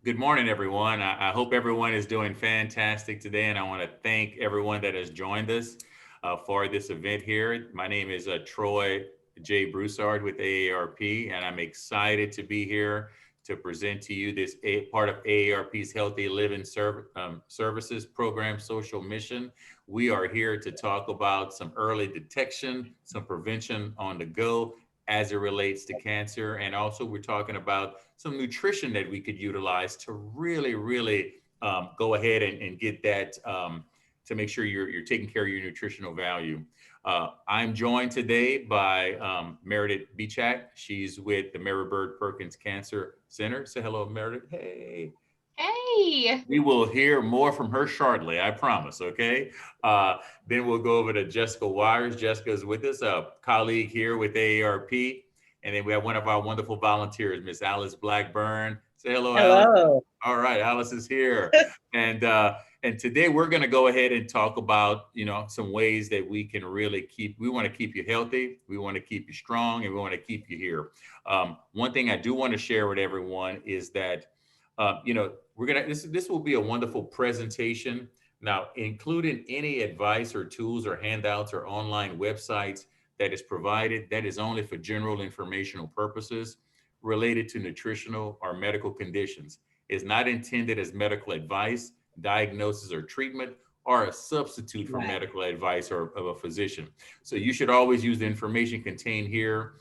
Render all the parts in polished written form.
Good morning, everyone. I hope everyone is doing fantastic today, and I want to thank everyone that has joined us for this event here. My name is Troy J. Broussard with AARP, and I'm excited to be here to present to you this part of AARP's Healthy Living Services Program social mission. We are here to talk about some early detection, some prevention on the go, as it relates to cancer. And also, we're talking about some nutrition that we could utilize to really go ahead and get that to make sure you're taking care of your nutritional value. I'm joined today by Meredith Bichak. She's with the Mary Bird Perkins Cancer Center. Say hello, Meredith. Hey. Hey. We will hear more from her shortly, I promise, okay? Then we'll go over to Jessica Wires. Jessica is with us, a colleague here with AARP. And then we have one of our wonderful volunteers, Miss Alice Blackburn. Say hello, Alice. Hello. All right, Alice is here. And and today we're going to go ahead and talk about, some ways that we can really we want to keep you healthy, we want to keep you strong, and we want to keep you here. One thing I do want to share with everyone is that, we're gonna this will be a wonderful presentation. Now, including any advice or tools or handouts or online websites that is provided, that is only for general informational purposes related to nutritional or medical conditions. Is not intended as medical advice, diagnosis, or treatment, or a substitute for Right. medical advice or of a physician. So you should always use the information contained here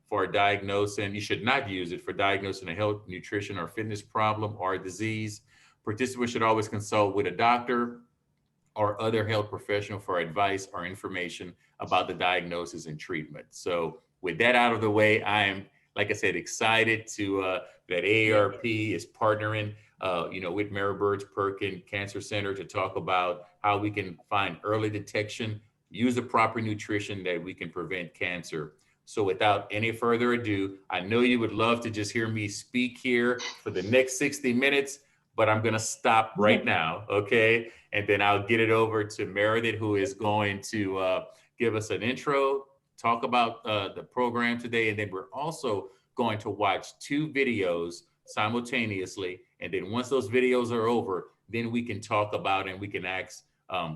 for diagnosing. You should not use it for diagnosing a health, nutrition, or fitness problem or disease. Participants should always consult with a doctor or other health professional for advice or information about the diagnosis and treatment. So, with that out of the way, I am, like I said, excited to that AARP is partnering, with Mary Bird's Perkins Cancer Center to talk about how we can find early detection, use the proper nutrition that we can prevent cancer. So, without any further ado, I know you would love to just hear me speak here for the next 60 minutes, but I'm going to stop right now, okay? And then I'll get it over to Meredith, who is going to give us an intro, talk about the program today, and then we're also going to watch two videos simultaneously. And then once those videos are over, then we can talk about and we can ask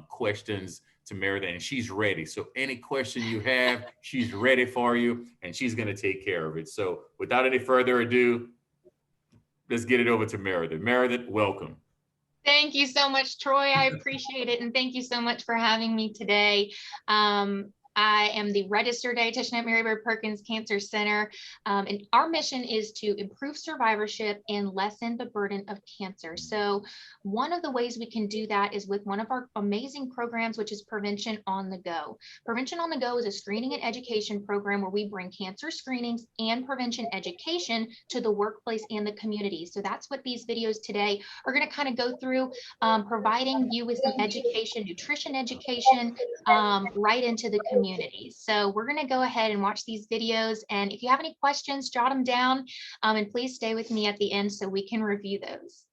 questions to Meredith, and she's ready. So any question you have, she's ready for you, and she's going to take care of it. So without any further ado, let's get it over to Meredith. Meredith, welcome. Thank you so much, Troy. I appreciate it. And thank you so much for having me today. I am the registered dietitian at Mary Bird Perkins Cancer Center. And our mission is to improve survivorship and lessen the burden of cancer. So one of the ways we can do that is with one of our amazing programs, which is Prevention on the Go. Prevention on the Go is a screening and education program where we bring cancer screenings and prevention education to the workplace and the community. So that's what these videos today are going to kind of go through, providing you with some education, nutrition education, right into the community. So we're going to go ahead and watch these videos. And if you have any questions, jot them down, and please stay with me at the end so we can review those.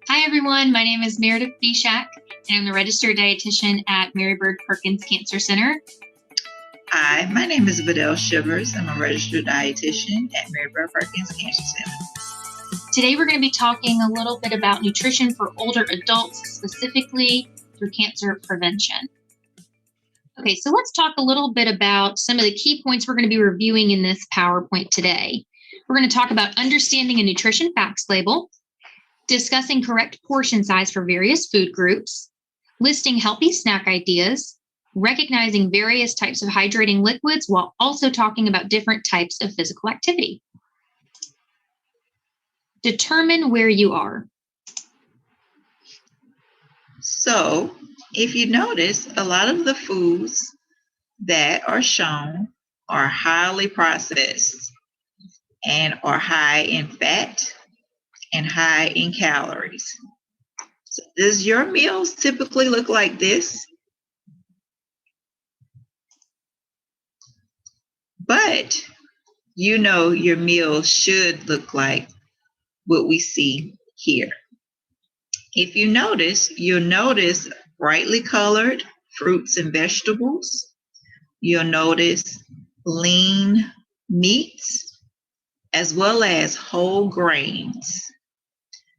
Hi, everyone. My name is Meredith Bishak, and I'm the registered dietitian at Mary Bird Perkins Cancer Center. Hi, my name is Vidal Shivers. I'm a registered dietitian at Mary Bird Perkins Cancer Center. Today, we're going to be talking a little bit about nutrition for older adults, specifically through cancer prevention. Okay, so let's talk a little bit about some of the key points we're going to be reviewing in this PowerPoint today. We're going to talk about understanding a nutrition facts label, discussing correct portion size for various food groups, listing healthy snack ideas, recognizing various types of hydrating liquids, while also talking about different types of physical activity. Determine where you are. So, if you notice, a lot of the foods that are shown are highly processed and are high in fat and high in calories. So does your meals typically look like this? But your meal should look like what we see here. If you notice, you'll notice brightly colored fruits and vegetables. You'll notice lean meats as well as whole grains.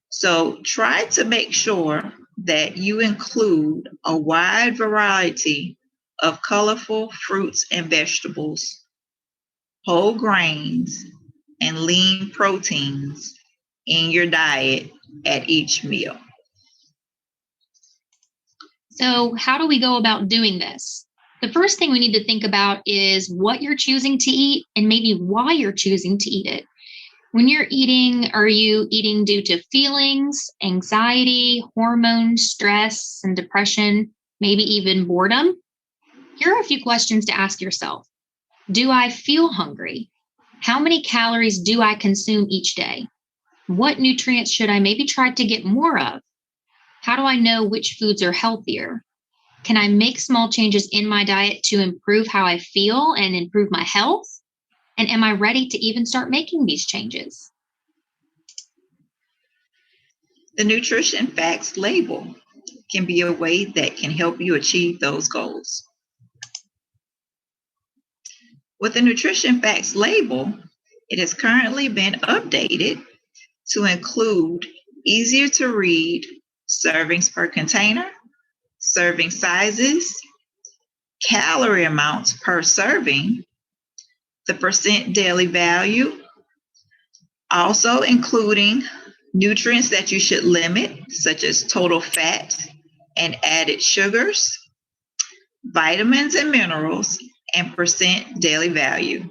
So try to make sure that you include a wide variety of colorful fruits and vegetables, whole grains, and lean proteins in your diet at each meal. So how do we go about doing this? The first thing we need to think about is what you're choosing to eat and maybe why you're choosing to eat it. When you're eating, are you eating due to feelings, anxiety, hormones, stress, and depression, maybe even boredom? Here are a few questions to ask yourself. Do I feel hungry? How many calories do I consume each day? What nutrients should I maybe try to get more of? How do I know which foods are healthier? Can I make small changes in my diet to improve how I feel and improve my health? And am I ready to even start making these changes? The nutrition facts label can be a way that can help you achieve those goals. With the nutrition facts label, it has currently been updated to include easier to read servings per container, serving sizes, calorie amounts per serving, the percent daily value, also including nutrients that you should limit, such as total fat and added sugars, vitamins and minerals, and percent daily value.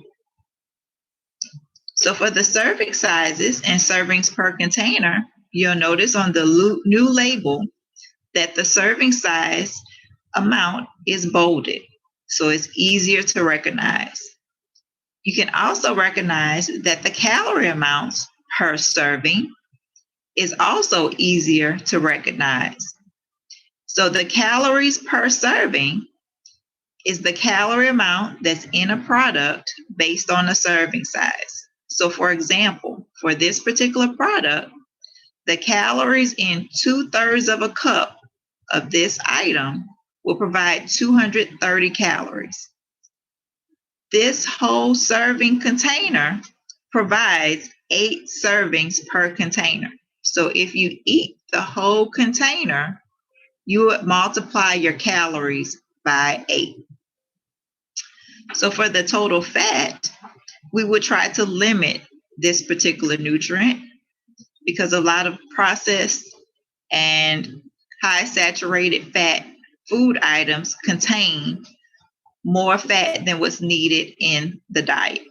So for the serving sizes and servings per container, you'll notice on the new label that the serving size amount is bolded, so it's easier to recognize. You can also recognize that the calorie amounts per serving is also easier to recognize. So the calories per serving is the calorie amount that's in a product based on the serving size. So for example, for this particular product, the calories in 2/3 of a cup of this item will provide 230 calories. This whole serving container provides 8 servings per container. So if you eat the whole container, you would multiply your calories by 8. So for the total fat, we would try to limit this particular nutrient because a lot of processed and high saturated fat food items contain more fat than what's needed in the diet.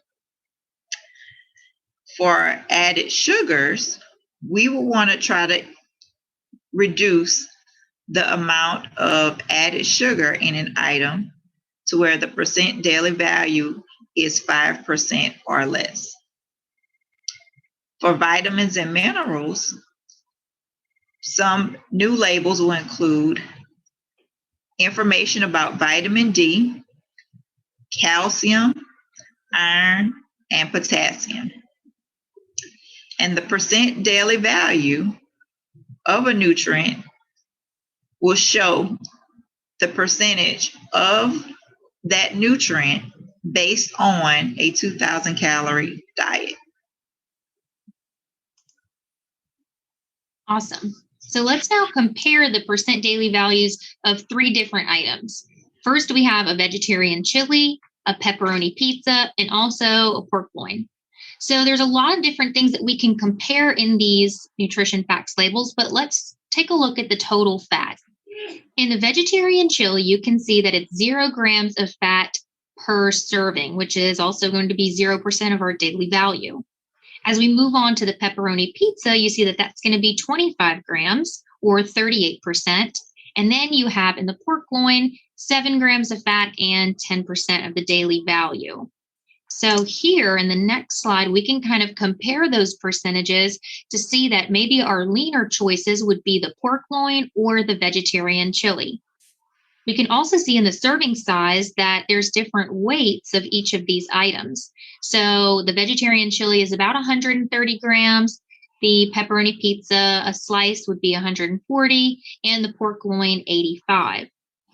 For added sugars, we will want to try to reduce the amount of added sugar in an item to where the percent daily value is 5% or less. For vitamins and minerals, some new labels will include information about vitamin D, calcium, iron, and potassium. And the percent daily value of a nutrient will show the percentage of that nutrient based on a 2,000 calorie diet. Awesome. So let's now compare the percent daily values of 3 different items. First, we have a vegetarian chili, a pepperoni pizza, and also a pork loin. So there's a lot of different things that we can compare in these nutrition facts labels, but let's take a look at the total fat. In the vegetarian chili, you can see that it's 0 grams of fat per serving, which is also going to be 0% of our daily value. As we move on to the pepperoni pizza, you see that that's going to be 25 grams or 38%. And then you have in the pork loin, 7 grams of fat and 10% of the daily value. So here in the next slide, we can kind of compare those percentages to see that maybe our leaner choices would be the pork loin or the vegetarian chili. We can also see in the serving size that there's different weights of each of these items. So the vegetarian chili is about 130 grams. The pepperoni pizza, a slice would be 140, and the pork loin, 85.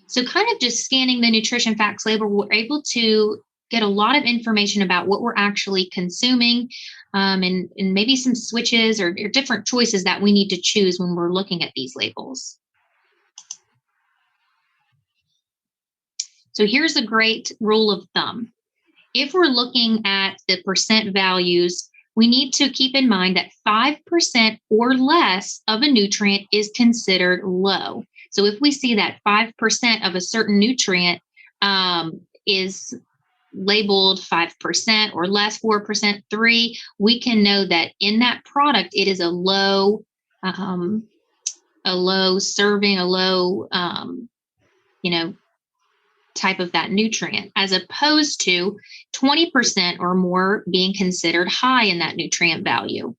So kind of just scanning the nutrition facts label, we're able to get a lot of information about what we're actually consuming, and maybe some switches or different choices that we need to choose when we're looking at these labels. So here's a great rule of thumb. If we're looking at the percent values, we need to keep in mind that 5% or less of a nutrient is considered low. So if we see that 5% of a certain nutrient is labeled 5% or less, 4%, 3%, we can know that in that product, it is a low serving, a low, type of that nutrient, as opposed to 20% or more being considered high in that nutrient value.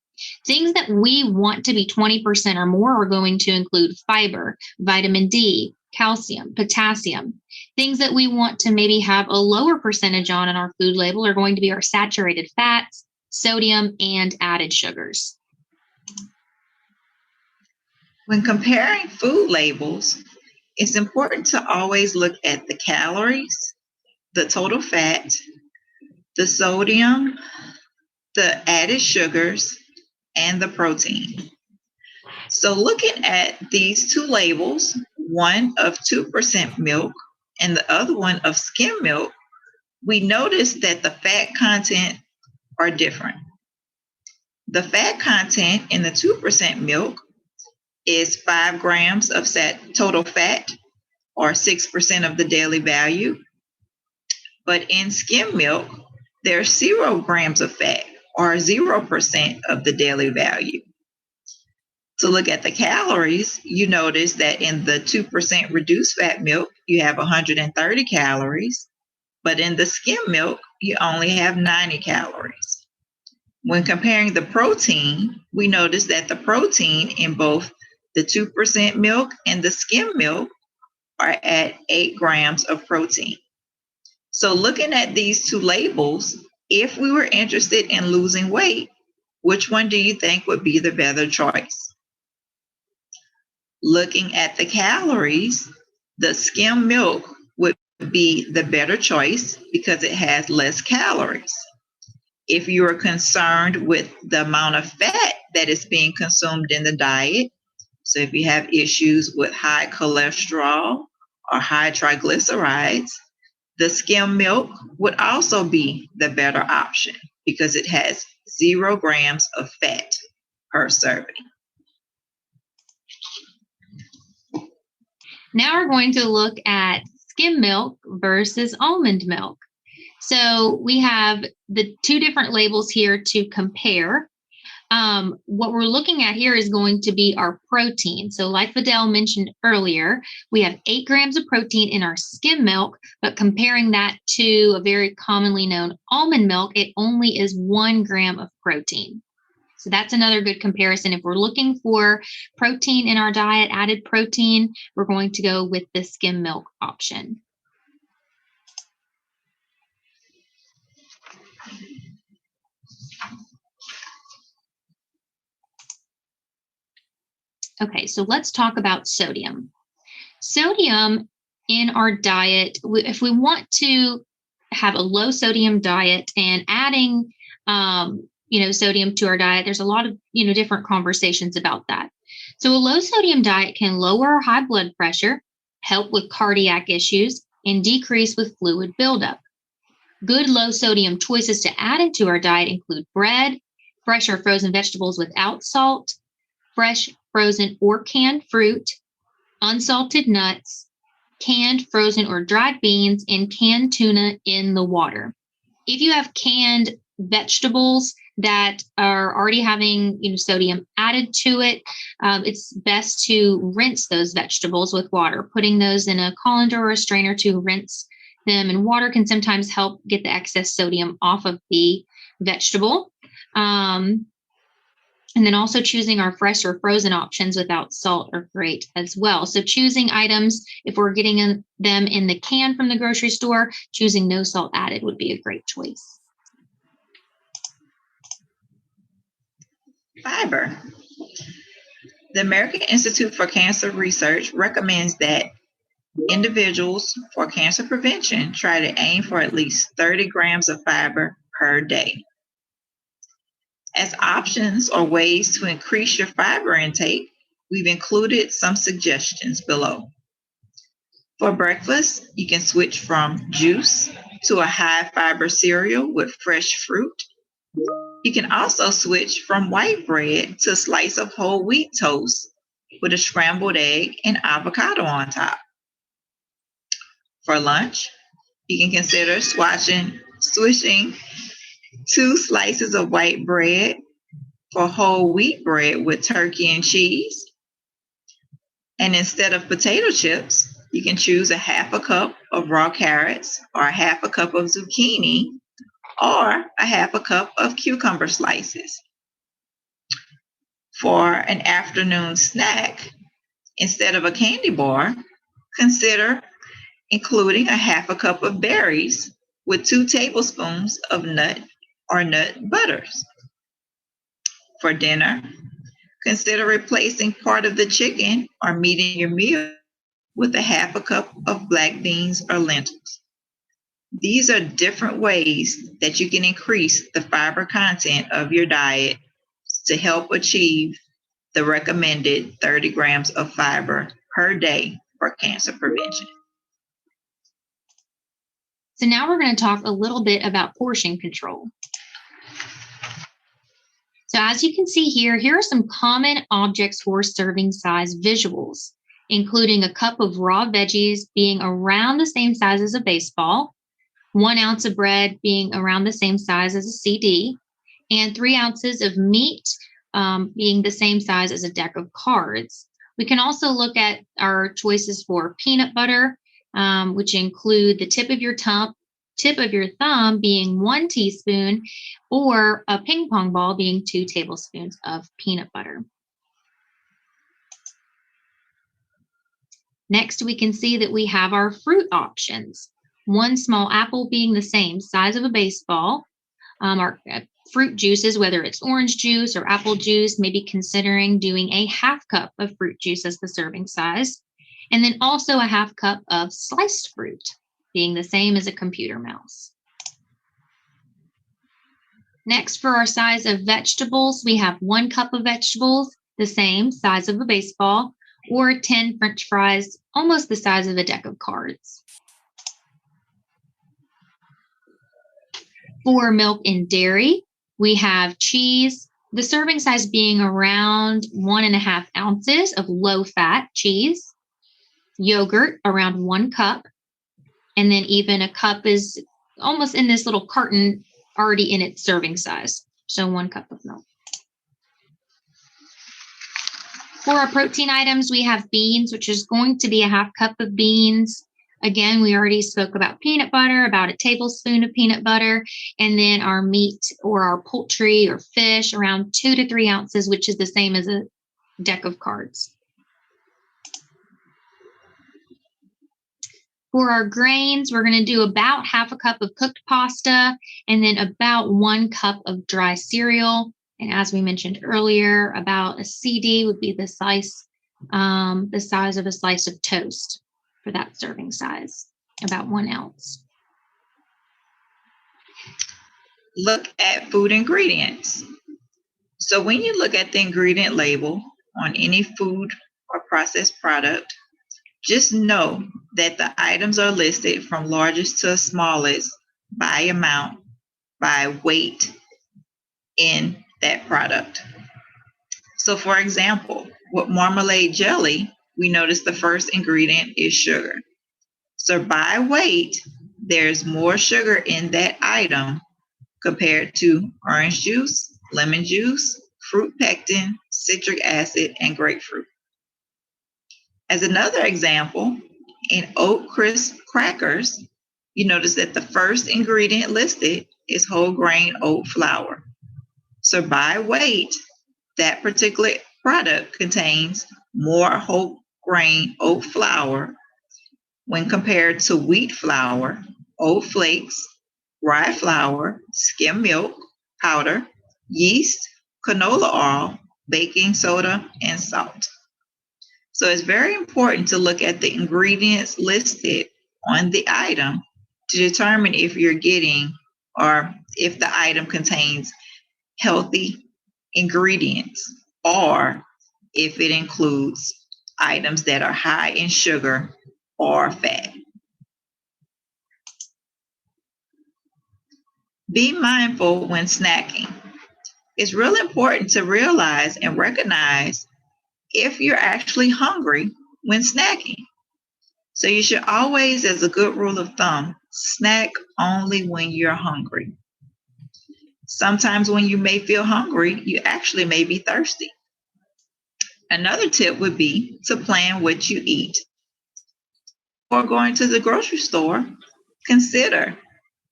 Things that we want to be 20% or more are going to include fiber, vitamin D, calcium, potassium. Things that we want to maybe have a lower percentage on in our food label are going to be our saturated fats, sodium, and added sugars. When comparing food labels, it's important to always look at the calories, the total fat, the sodium, the added sugars, and the protein. So looking at these two labels, one of 2% milk and the other one of skim milk, we notice that the fat content are different. The fat content in the 2% milk is 5 grams of total fat, or 6% of the daily value. But in skim milk, there's 0 grams of fat, or 0% of the daily value. To look at the calories, you notice that in the 2% reduced fat milk, you have 130 calories, but in the skim milk, you only have 90 calories. When comparing the protein, we notice that the protein in both the 2% milk and the skim milk are at 8 grams of protein. So looking at these two labels, if we were interested in losing weight, which one do you think would be the better choice? Looking at the calories, the skim milk would be the better choice because it has less calories. If you are concerned with the amount of fat that is being consumed in the diet, so if you have issues with high cholesterol or high triglycerides, the skim milk would also be the better option because it has 0 grams of fat per serving. Now we're going to look at skim milk versus almond milk. So we have the two different labels here to compare. What we're looking at here is going to be our protein. So like Vidal mentioned earlier, we have 8 grams of protein in our skim milk, but comparing that to a very commonly known almond milk, it only is 1 gram of protein. So that's another good comparison. If we're looking for protein in our diet, added protein, we're going to go with the skim milk option. Okay, so let's talk about sodium. Sodium in our diet, if we want to have a low sodium diet and adding sodium to our diet, there's a lot of different conversations about that. So a low sodium diet can lower our high blood pressure, help with cardiac issues, and decrease with fluid buildup. Good low sodium choices to add into our diet include bread, fresh or frozen vegetables without salt, fresh, frozen, or canned fruit, unsalted nuts, canned, frozen, or dried beans, and canned tuna in the water. If you have canned vegetables that are already having sodium added to it, it's best to rinse those vegetables with water. Putting those in a colander or a strainer to rinse them in water can sometimes help get the excess sodium off of the vegetable. And then also choosing our fresh or frozen options without salt are great as well. So choosing items, if we're getting them in the can from the grocery store, choosing no salt added would be a great choice. fiber. The American Institute for Cancer Research recommends that individuals for cancer prevention try to aim for at least 30 grams of fiber per day. As options or ways to increase your fiber intake, we've included some suggestions below. For breakfast, you can switch from juice to a high fiber cereal with fresh fruit. You can also switch from white bread to a slice of whole wheat toast with a scrambled egg and avocado on top. For lunch, you can consider switching 2 slices of white bread for whole wheat bread with turkey and cheese. And instead of potato chips, you can choose a half a cup of raw carrots or a half a cup of zucchini or a half a cup of cucumber slices. For an afternoon snack, instead of a candy bar, consider including a half a cup of berries with 2 tablespoons of nut or nut butters. For dinner, consider replacing part of the chicken or meat in your meal with a half a cup of black beans or lentils. These are different ways that you can increase the fiber content of your diet to help achieve the recommended 30 grams of fiber per day for cancer prevention. So now we're going to talk a little bit about portion control. So as you can see here are some common objects for serving size visuals, including a cup of raw veggies being around the same size as a baseball, 1 ounce of bread being around the same size as a CD, and 3 ounces of meat being the same size as a deck of cards. We can also look at our choices for peanut butter, which include the tip of your thumb being 1 teaspoon, or a ping pong ball being 2 tablespoons of peanut butter. Next, we can see that we have our fruit options. 1 small apple being the same size of a baseball. Our fruit juices, whether it's orange juice or apple juice, maybe considering doing a half cup of fruit juice as the serving size. And then also a half cup of sliced fruit, being the same as a computer mouse. Next, for our size of vegetables, we have 1 cup of vegetables, the same size of a baseball, or 10 French fries, almost the size of a deck of cards. For milk and dairy, we have cheese, the serving size being around 1.5 ounces of low-fat cheese, yogurt around 1 cup, and then even a cup is almost in this little carton already in its serving size, so 1 cup of milk. For our protein items, we have beans, which is going to be a half cup of beans. Again, we already spoke about peanut butter, about a tablespoon of peanut butter, and then our meat or our poultry or fish around 2 to 3 ounces, which is the same as a deck of cards. For our grains, we're going to do about half a cup of cooked pasta and then about 1 cup of dry cereal. And as we mentioned earlier, about a CD would be the size of a slice of toast for that serving size, about 1 ounce. Look at food ingredients. So when you look at the ingredient label on any food or processed product, just know that the items are listed from largest to smallest by amount, by weight in that product. So for example, with marmalade jelly, we notice the first ingredient is sugar. So by weight, there's more sugar in that item compared to orange juice, lemon juice, fruit pectin, citric acid, and grapefruit. As another example, in oat crisp crackers, you notice that the first ingredient listed is whole grain oat flour. So by weight, that particular product contains more whole grain oat flour when compared to wheat flour, oat flakes, rye flour, skim milk powder, yeast, canola oil, baking soda, and salt. So it's very important to look at the ingredients listed on the item to determine if you're getting or if the item contains healthy ingredients or if it includes items that are high in sugar or fat. Be mindful when snacking. It's really important to realize and recognize if you're actually hungry when snacking. So you should always, as a good rule of thumb, snack only when you're hungry. Sometimes when you may feel hungry, you actually may be thirsty. Another tip would be to plan what you eat. Before going to the grocery store, consider,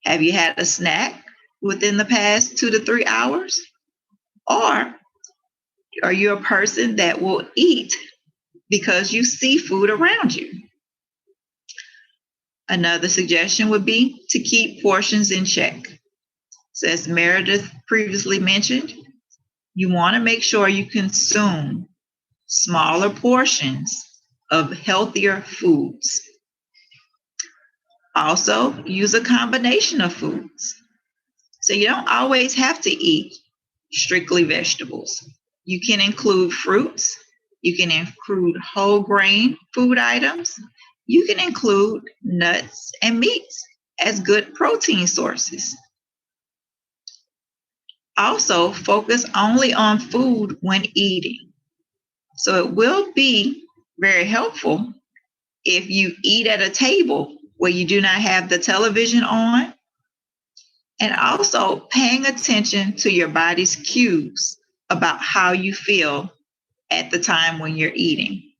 have you had a snack within the past 2 to 3 hours? Or are you a person that will eat because you see food around you? Another suggestion would be to keep portions in check. So as Meredith previously mentioned, you want to make sure you consume smaller portions of healthier foods. Also, use a combination of foods. So you don't always have to eat strictly vegetables. You can include fruits. You can include whole grain food items. You can include nuts and meats as good protein sources. Also, focus only on food when eating. So it will be very helpful if you eat at a table where you do not have the television on, and also paying attention to your body's cues about how you feel at the time when you're eating.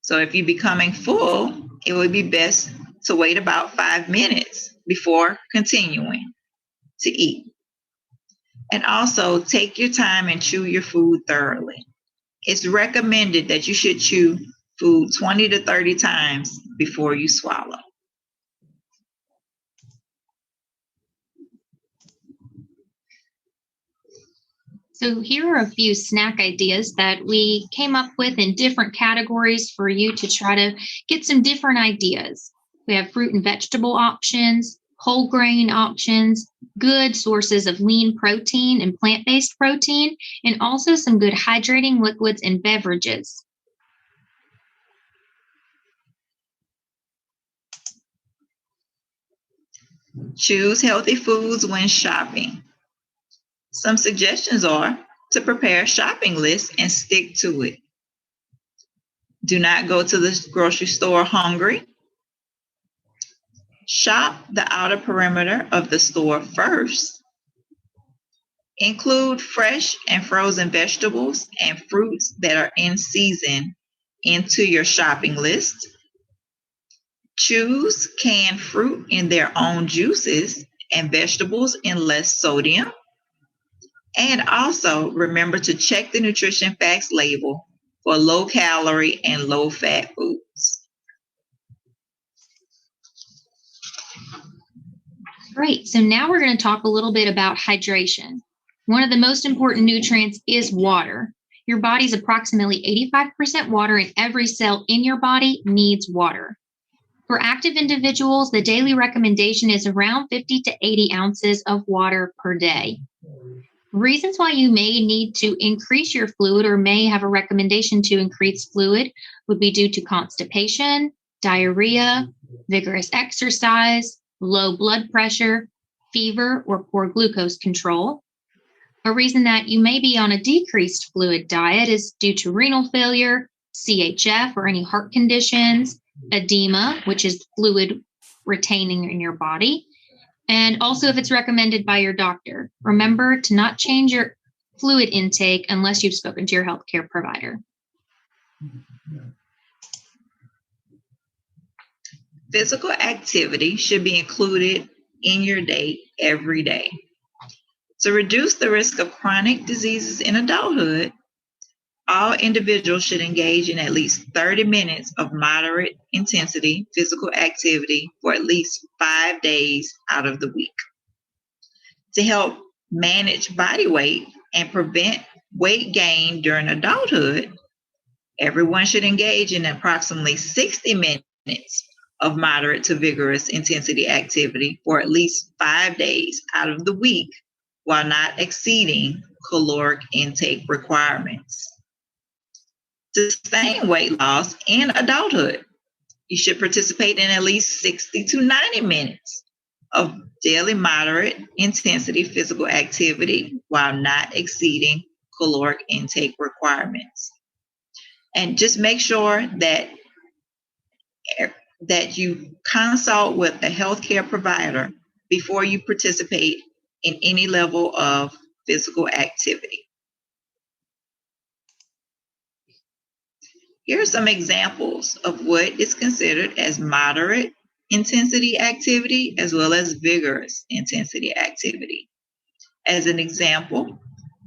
So if you're becoming full, it would be best to wait about 5 minutes before continuing to eat. And also take your time and chew your food thoroughly. It's recommended that you should chew food 20 to 30 times before you swallow. So here are a few snack ideas that we came up with in different categories for you to try to get some different ideas. We have fruit and vegetable options, whole grain options, good sources of lean protein and plant-based protein, and also some good hydrating liquids and beverages. Choose healthy foods when shopping. Some suggestions are to prepare a shopping list and stick to it. Do not go to the grocery store hungry. Shop the outer perimeter of the store first. Include fresh and frozen vegetables and fruits that are in season into your shopping list. Choose canned fruit in their own juices and vegetables in less sodium. And also remember to check the nutrition facts label for low calorie and low fat foods. Great. So now we're going to talk a little bit about hydration. One of the most important nutrients is water. Your body's approximately 85% water, and every cell in your body needs water. For active individuals, the daily recommendation is around 50 to 80 ounces of water per day. Reasons why you may need to increase your fluid or may have a recommendation to increase fluid would be due to constipation, diarrhea, vigorous exercise, low blood pressure, fever, or poor glucose control. A reason that you may be on a decreased fluid diet is due to renal failure, CHF, or any heart conditions, edema, which is fluid retaining in your body, and also if it's recommended by your doctor. Remember to not change your fluid intake unless you've spoken to your healthcare provider. Physical activity should be included in your day every day. To reduce the risk of chronic diseases in adulthood, all individuals should engage in at least 30 minutes of moderate intensity physical activity for at least 5 days out of the week. To help manage body weight and prevent weight gain during adulthood, everyone should engage in approximately 60 minutes of moderate to vigorous intensity activity for at least 5 days out of the week while not exceeding caloric intake requirements. To sustain weight loss in adulthood, you should participate in at least 60 to 90 minutes of daily moderate intensity physical activity while not exceeding caloric intake requirements. And just make sure that you consult with a healthcare provider before you participate in any level of physical activity. Here are some examples of what is considered as moderate intensity activity as well as vigorous intensity activity. As an example,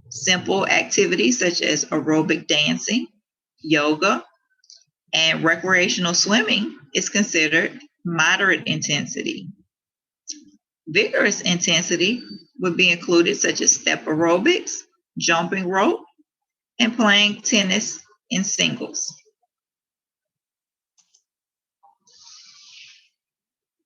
simple activities such as aerobic dancing, yoga, and recreational swimming is considered moderate intensity. Vigorous intensity would be included such as step aerobics, jumping rope, and playing tennis in singles.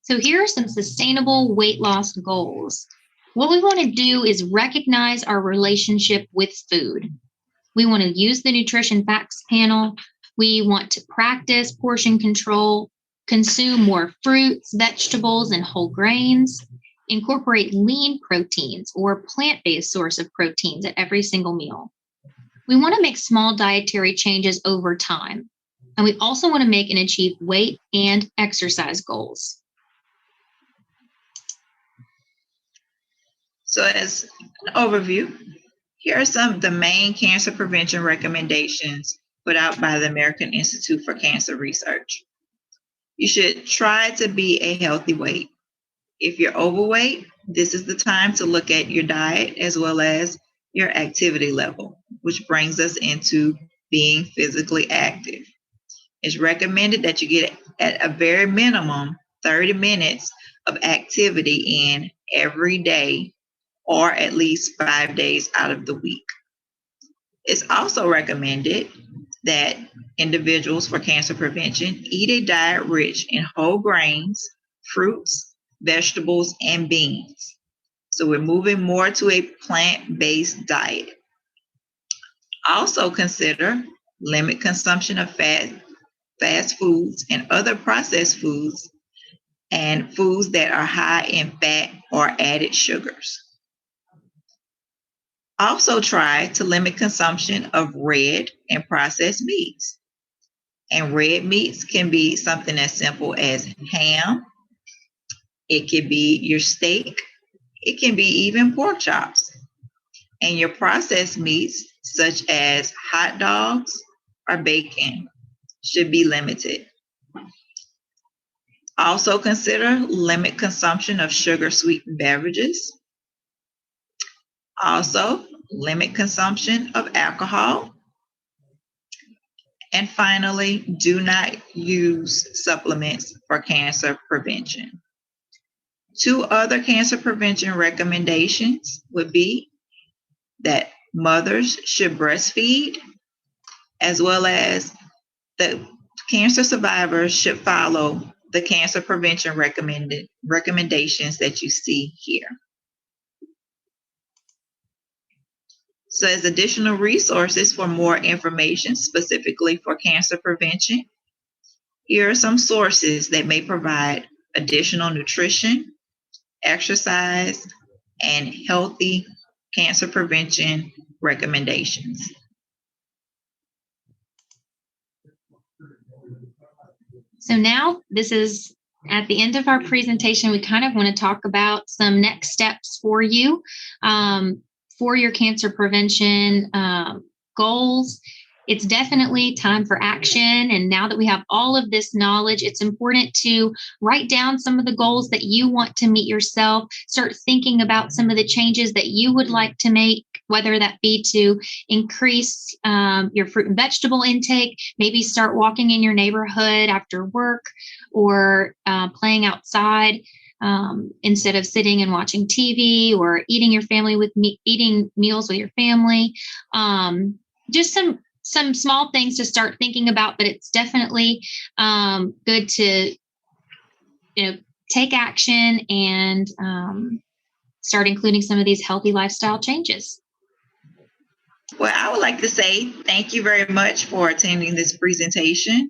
So here are some sustainable weight loss goals. What we want to do is recognize our relationship with food. We want to use the nutrition facts panel. We want to practice portion control, consume more fruits, vegetables, and whole grains, incorporate lean proteins or plant-based source of proteins at every single meal. We want to make small dietary changes over time. And we also want to make and achieve weight and exercise goals. So as an overview, here are some of the main cancer prevention recommendations put out by the American Institute for Cancer Research. You should try to be a healthy weight. If you're overweight, this is the time to look at your diet as well as your activity level, which brings us into being physically active. It's recommended that you get at a very minimum 30 minutes of activity in every day or at least 5 days out of the week. It's also recommended that individuals for cancer prevention eat a diet rich in whole grains, fruits, vegetables, and beans. So we're moving more to a plant-based diet. Also consider limit consumption of fast foods and other processed foods and foods that are high in fat or added sugars. Also try to limit consumption of red and processed meats. And red meats can be something as simple as ham. It could be your steak. It can be even pork chops. And your processed meats, such as hot dogs or bacon, should be limited. Also consider limit consumption of sugar-sweetened beverages. Also, limit consumption of alcohol. And finally, do not use supplements for cancer prevention. 2 other cancer prevention recommendations would be that mothers should breastfeed, as well as the cancer survivors should follow the cancer prevention recommendations that you see here. So as additional resources for more information specifically for cancer prevention, here are some sources that may provide additional nutrition, exercise, and healthy cancer prevention recommendations. So now this is at the end of our presentation. We kind of want to talk about some next steps for you. For your cancer prevention goals. It's definitely time for action. And now that we have all of this knowledge, it's important to write down some of the goals that you want to meet yourself. Start thinking about some of the changes that you would like to make, whether that be to increase your fruit and vegetable intake, maybe start walking in your neighborhood after work or playing outside. instead of sitting and watching TV or eating eating meals with your family. Just some small things to start thinking about, but it's definitely good to take action and start including some of these healthy lifestyle changes. Well, I would like to say thank you very much for attending this presentation.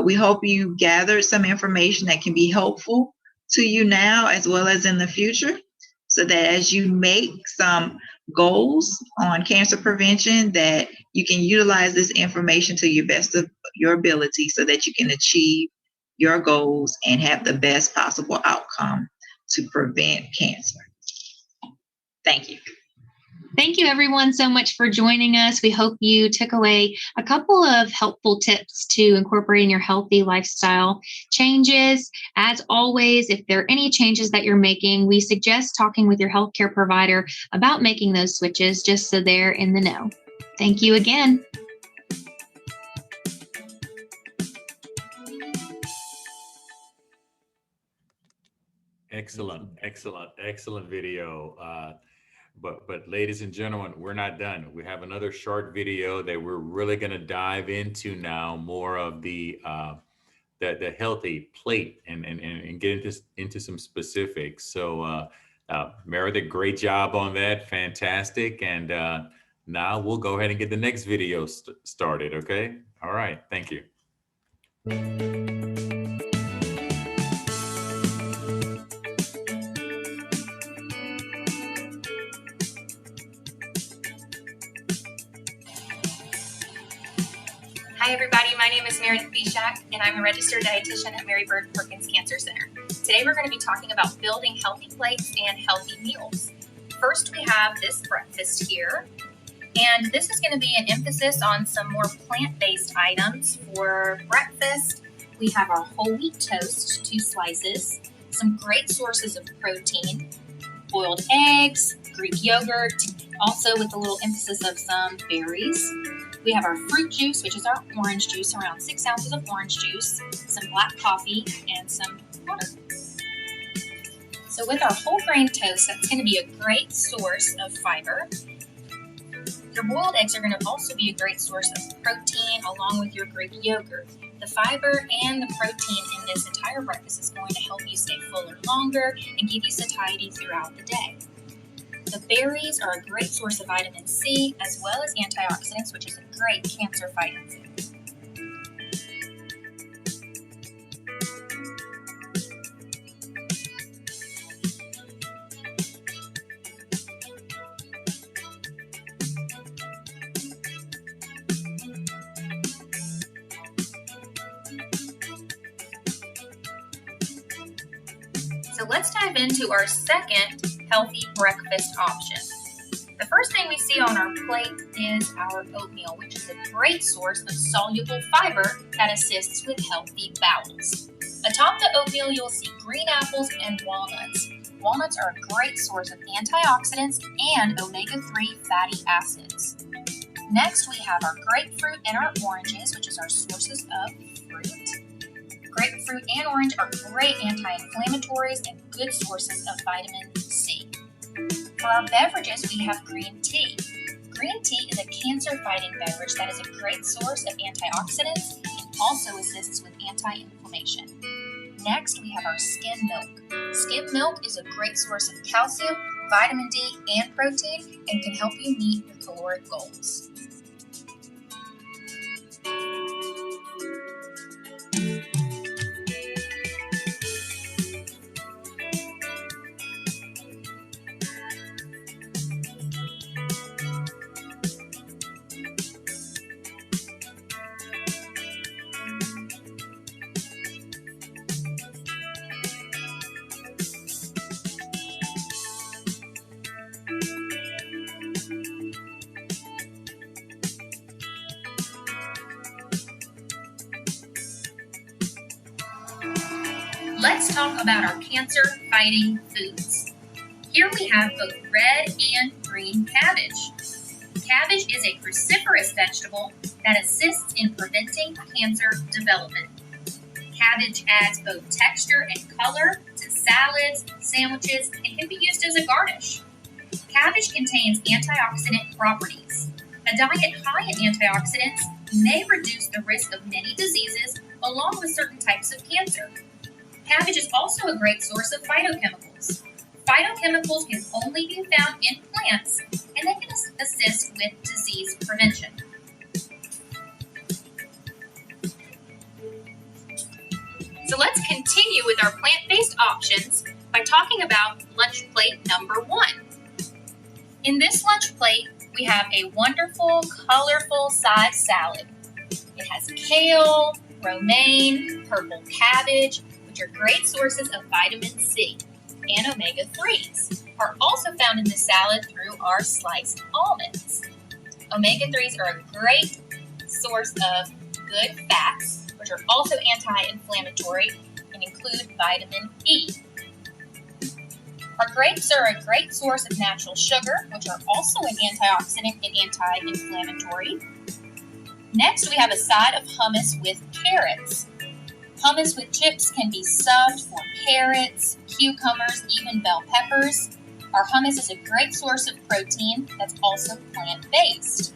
We hope you gathered some information that can be helpful to you now as well as in the future, so that as you make some goals on cancer prevention, that you can utilize this information to your best of your ability so that you can achieve your goals and have the best possible outcome to prevent cancer. Thank you. Thank you, everyone, so much for joining us. We hope you took away a couple of helpful tips to incorporate in your healthy lifestyle changes. As always, if there are any changes that you're making, we suggest talking with your healthcare provider about making those switches just so they're in the know. Thank you again. Excellent video. But ladies and gentlemen, we're not done. We have another short video that we're really going to dive into now, more of the healthy plate and get into some specifics. So Meredith, great job on that. Fantastic. And now we'll go ahead and get the next video started. Okay. All right. Thank you. Hi everybody, my name is Meredith Bishak and I'm a registered dietitian at Mary Bird Perkins Cancer Center. Today we're going to be talking about building healthy plates and healthy meals. First we have this breakfast here, and this is going to be an emphasis on some more plant-based items for breakfast. We have our whole wheat toast, 2 slices, some great sources of protein, boiled eggs, Greek yogurt, also with a little emphasis of some berries. We have our fruit juice, which is our orange juice, around 6 ounces of orange juice, some black coffee, and some water. So with our whole grain toast, that's going to be a great source of fiber. Your boiled eggs are going to also be a great source of protein along with your Greek yogurt. The fiber and the protein in this entire breakfast is going to help you stay fuller longer and give you satiety throughout the day. The berries are a great source of vitamin C as well as antioxidants, which is a great cancer fighting food. So let's dive into our second healthy breakfast option. The first thing we see on our plate is our oatmeal, which is a great source of soluble fiber that assists with healthy bowels. Atop the oatmeal, you'll see green apples and walnuts. Walnuts are a great source of antioxidants and omega-3 fatty acids. Next, we have our grapefruit and our oranges, which is our sources of fruit. Grapefruit and orange are great anti-inflammatories and good sources of vitamin C. For our beverages, we have green tea. Green tea is a cancer-fighting beverage that is a great source of antioxidants and also assists with anti-inflammation. Next, we have our skim milk. Skim milk is a great source of calcium, vitamin D, and protein and can help you meet your caloric goals. Let's talk about our cancer-fighting foods. Here we have both red and green cabbage. Cabbage is a cruciferous vegetable that assists in preventing cancer development. Cabbage adds both texture and color to salads, sandwiches, and can be used as a garnish. Cabbage contains antioxidant properties. A diet high in antioxidants may reduce the risk of many diseases along with certain types of cancer. Cabbage is also a great source of phytochemicals. Phytochemicals can only be found in plants, and they can assist with disease prevention. So let's continue with our plant-based options by talking about lunch plate number 1. In this lunch plate, we have a wonderful, colorful side salad. It has kale, romaine, purple cabbage, which are great sources of vitamin C, and omega-3s are also found in the salad through our sliced almonds. Omega-3s are a great source of good fats, which are also anti-inflammatory and include vitamin E. Our grapes are a great source of natural sugar, which are also an antioxidant and anti-inflammatory. Next, we have a side of hummus with carrots. Hummus with chips can be subbed for carrots, cucumbers, even bell peppers. Our hummus is a great source of protein that's also plant-based.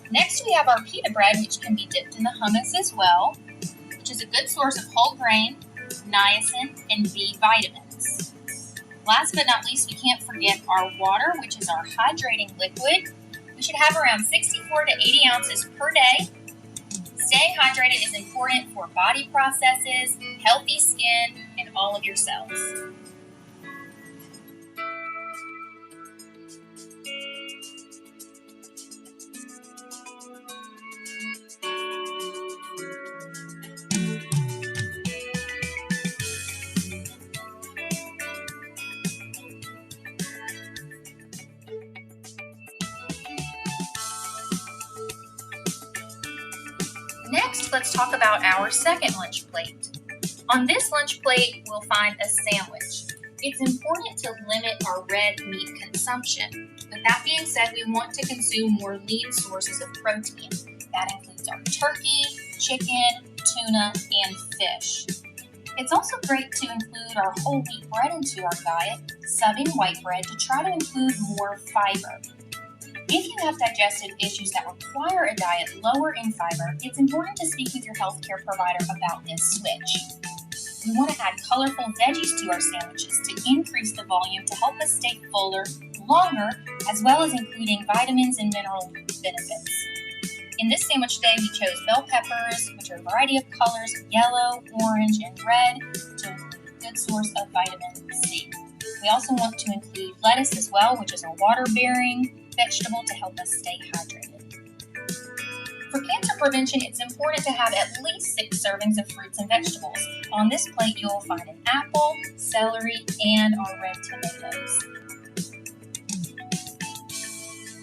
Next, we have our pita bread, which can be dipped in the hummus as well, which is a good source of whole grain, niacin, and B vitamins. Last but not least, we can't forget our water, which is our hydrating liquid. We should have around 64 to 80 ounces per day. Staying hydrated is important for body processes, healthy skin, and all of your cells. Next, let's talk about our second lunch plate. On this lunch plate, we'll find a sandwich. It's important to limit our red meat consumption. With that being said, we want to consume more lean sources of protein. That includes our turkey, chicken, tuna, and fish. It's also great to include our whole wheat bread into our diet, subbing white bread to try to include more fiber. If you have digestive issues that require a diet lower in fiber, it's important to speak with your healthcare provider about this switch. We want to add colorful veggies to our sandwiches to increase the volume to help us stay fuller longer, as well as including vitamins and mineral benefits. In this sandwich today, we chose bell peppers, which are a variety of colors, yellow, orange, and red, to include a good source of vitamin C. We also want to include lettuce as well, which is a water-bearing vegetable to help us stay hydrated. For cancer prevention, it's important to have at least 6 servings of fruits and vegetables. On this plate, you'll find an apple, celery, and our red tomatoes.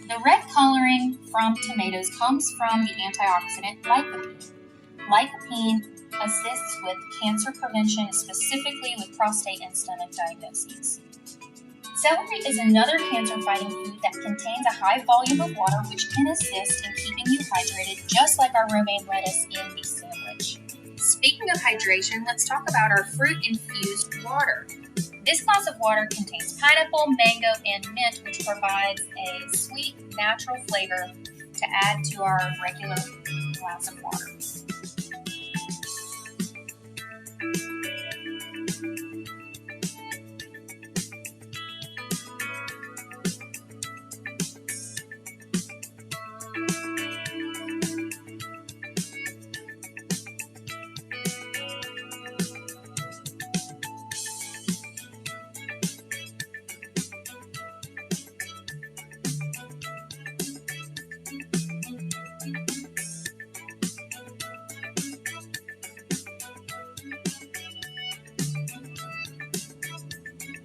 The red coloring from tomatoes comes from the antioxidant lycopene. Lycopene assists with cancer prevention, specifically with prostate and stomach diagnoses. Celery is another cancer-fighting food that contains a high volume of water, which can assist in keeping you hydrated, just like our romaine lettuce in the sandwich. Speaking of hydration, let's talk about our fruit-infused water. This glass of water contains pineapple, mango, and mint, which provides a sweet, natural flavor to add to our regular glass of water.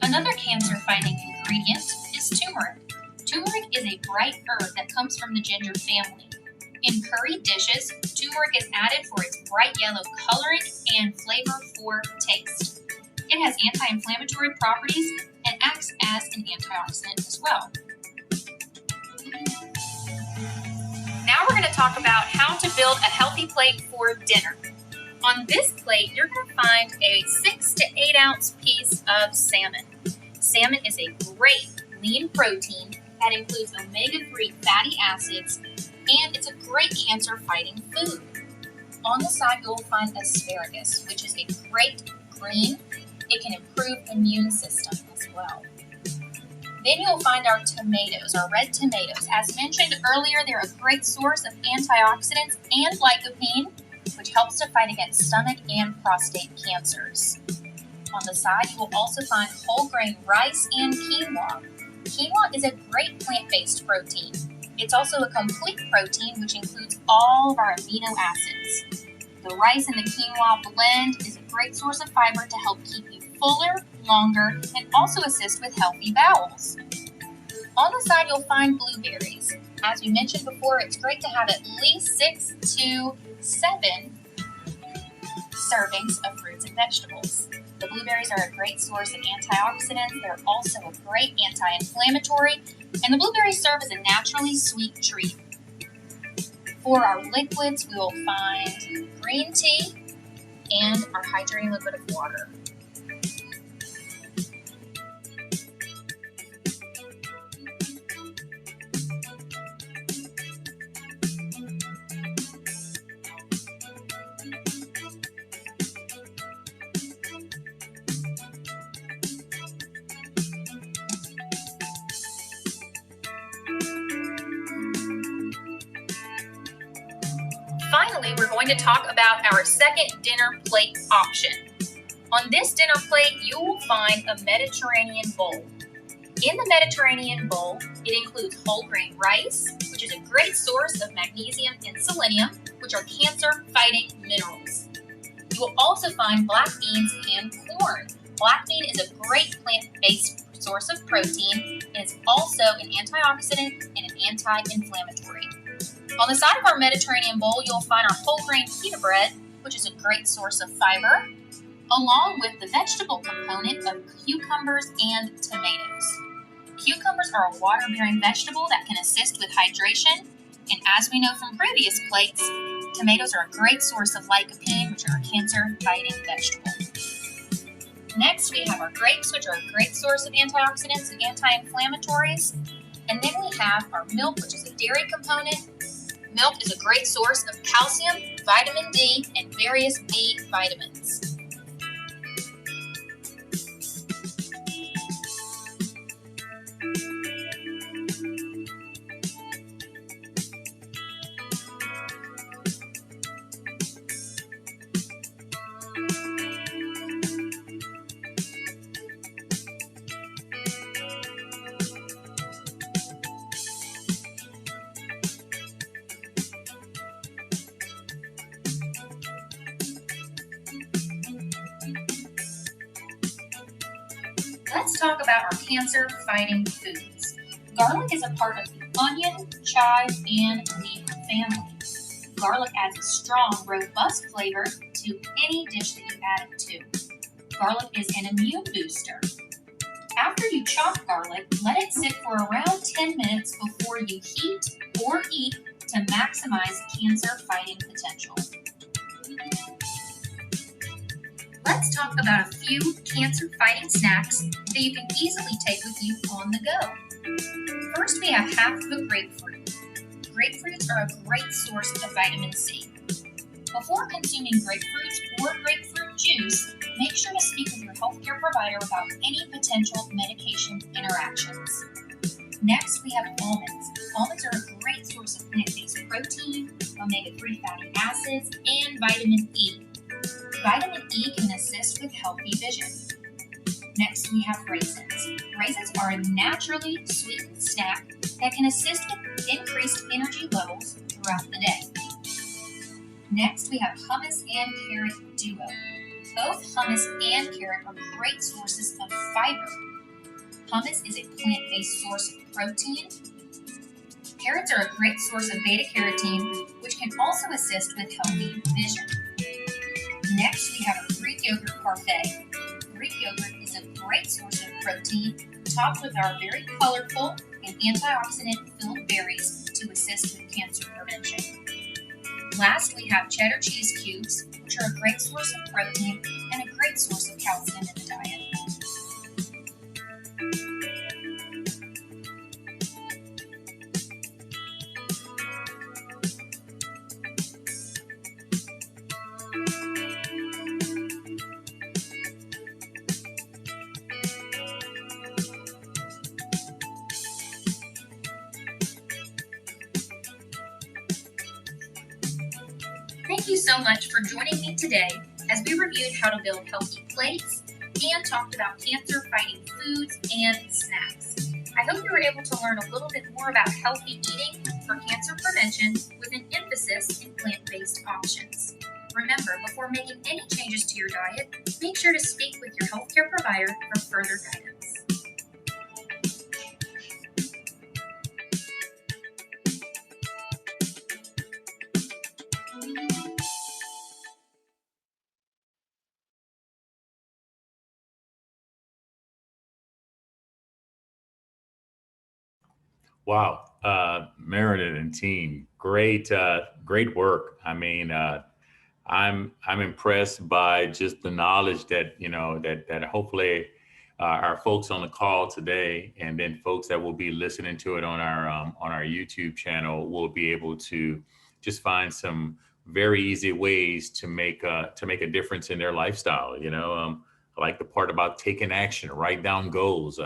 Another cancer-fighting ingredient is turmeric. Turmeric is a bright herb that comes from the ginger family. In curry dishes, turmeric is added for its bright yellow coloring and flavor for taste. It has anti-inflammatory properties and acts as an antioxidant as well. Now we're going to talk about how to build a healthy plate for dinner. On this plate, you're going to find a 6 to 8 ounce piece of salmon. Salmon is a great lean protein that includes omega-3 fatty acids, and it's a great cancer-fighting food. On the side, you'll find asparagus, which is a great green. It can improve immune system as well. Then you'll find our tomatoes, our red tomatoes. As mentioned earlier, they're a great source of antioxidants and lycopene, which helps to fight against stomach and prostate cancers. On the side, you will also find whole grain rice and quinoa. Quinoa is a great plant-based protein. It's also a complete protein, which includes all of our amino acids. The rice and the quinoa blend is a great source of fiber to help keep you fuller, longer, and also assist with healthy bowels. On the side, you'll find blueberries. As we mentioned before, it's great to have at least 6 to 7 servings of fruits and vegetables. The blueberries are a great source of antioxidants. They're also a great anti-inflammatory, and the blueberries serve as a naturally sweet treat. For our liquids, we will find green tea and our hydrating liquid of water. Finally, we're going to talk about our second dinner plate option. On this dinner plate, you will find a Mediterranean bowl. In the Mediterranean bowl, it includes whole grain rice, which is a great source of magnesium and selenium, which are cancer-fighting minerals. You will also find black beans and corn. Black bean is a great plant-based source of protein, and it's also an antioxidant and an anti-inflammatory. On the side of our Mediterranean bowl, you'll find our whole grain pita bread, which is a great source of fiber, along with the vegetable component of cucumbers and tomatoes. Cucumbers are a water-bearing vegetable that can assist with hydration, and as we know from previous plates, tomatoes are a great source of lycopene, which are a cancer-fighting vegetable. Next, we have our grapes, which are a great source of antioxidants and anti-inflammatories. And then we have our milk, which is a dairy component. Milk is a great source of calcium, vitamin D, and various B vitamins. Let's talk about our cancer-fighting foods. Garlic is a part of the onion, chive, and leek family. Garlic adds a strong, robust flavor to any dish that you add it to. Garlic is an immune booster. After you chop garlic, let it sit for around 10 minutes before you heat or eat to maximize cancer-fighting potential. Let's talk about a few cancer-fighting snacks that you can easily take with you on the go. First, we have half of a grapefruit. Grapefruits are a great source of vitamin C. Before consuming grapefruits or grapefruit juice, make sure to speak with your healthcare provider about any potential medication interactions. Next, we have almonds. Almonds are a great source of plant-based protein, omega-3 fatty acids, and vitamin E. Vitamin E can assist with healthy vision. Next, we have raisins. Raisins are a naturally sweetened snack that can assist with increased energy levels throughout the day. Next, we have hummus and carrot duo. Both hummus and carrot are great sources of fiber. Hummus is a plant-based source of protein. Carrots are a great source of beta-carotene, which can also assist with healthy vision. Next, we have a Greek yogurt parfait. Greek yogurt is a great source of protein, topped with our very colorful and antioxidant-filled berries to assist with cancer prevention. Last, we have cheddar cheese cubes, which are a great source of protein and a great source of calcium in the diet. Thank you so much for joining me today as we reviewed how to build healthy plates and talked about cancer-fighting foods and snacks. I hope you were able to learn a little bit more about healthy eating for cancer prevention with an emphasis in plant-based options. Remember, before making any changes to your diet, make sure to speak with your healthcare provider for further guidance. Wow, Meredith and team, great, great work. I mean, I'm impressed by just the knowledge that that hopefully our folks on the call today, and then folks that will be listening to it on our YouTube channel, will be able to just find some very easy ways to make a difference in their lifestyle. I like the part about taking action, write down goals.